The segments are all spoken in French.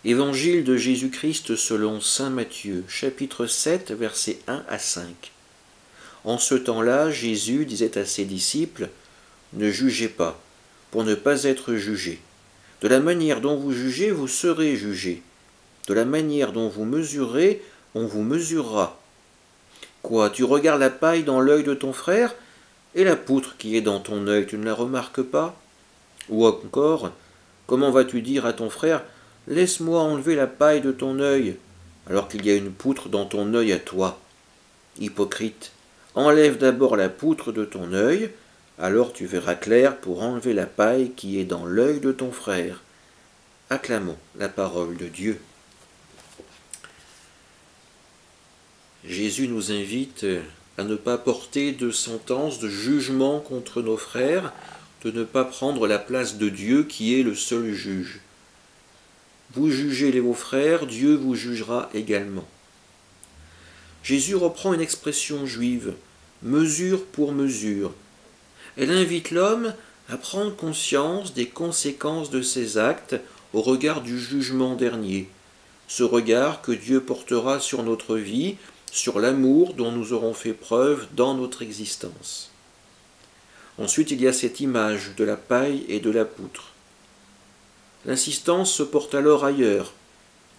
Évangile de Jésus-Christ selon saint Matthieu, chapitre 7, versets 1 à 5. En ce temps-là, Jésus disait à ses disciples, « Ne jugez pas, pour ne pas être jugés. De la manière dont vous jugez, vous serez jugés. De la manière dont vous mesurez, on vous mesurera. Quoi, tu regardes la paille dans l'œil de ton frère, et la poutre qui est dans ton œil, tu ne la remarques pas? Ou encore, comment vas-tu dire à ton frère, « Laisse-moi enlever la paille de ton œil, alors qu'il y a une poutre dans ton œil à toi? Hypocrite, enlève d'abord la poutre de ton œil, alors tu verras clair pour enlever la paille qui est dans l'œil de ton frère. » Acclamons la parole de Dieu. Jésus nous invite à ne pas porter de sentence, de jugement contre nos frères, de ne pas prendre la place de Dieu qui est le seul juge. Vous jugez vos frères, Dieu vous jugera également. Jésus reprend une expression juive, mesure pour mesure. Elle invite l'homme à prendre conscience des conséquences de ses actes au regard du jugement dernier, ce regard que Dieu portera sur notre vie, sur l'amour dont nous aurons fait preuve dans notre existence. Ensuite, il y a cette image de la paille et de la poutre. L'insistance se porte alors ailleurs.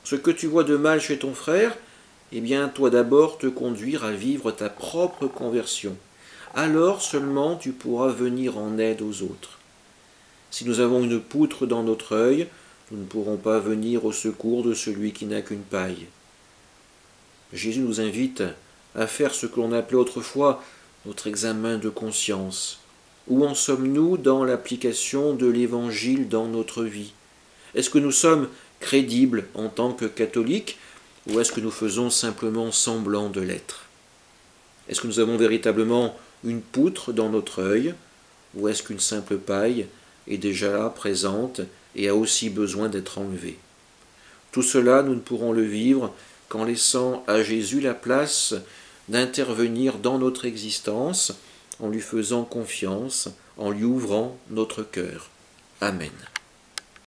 Ce que tu vois de mal chez ton frère, eh bien, toi d'abord te conduire à vivre ta propre conversion. Alors seulement tu pourras venir en aide aux autres. Si nous avons une poutre dans notre œil, nous ne pourrons pas venir au secours de celui qui n'a qu'une paille. Jésus nous invite à faire ce que l'on appelait autrefois notre examen de conscience. Où en sommes-nous dans l'application de l'Évangile dans notre vie? Est-ce que nous sommes crédibles en tant que catholiques ou est-ce que nous faisons simplement semblant de l'être? Est-ce que nous avons véritablement une poutre dans notre œil ou est-ce qu'une simple paille est déjà là, présente et a aussi besoin d'être enlevée? Tout cela, nous ne pourrons le vivre qu'en laissant à Jésus la place d'intervenir dans notre existence, en lui faisant confiance, en lui ouvrant notre cœur. Amen.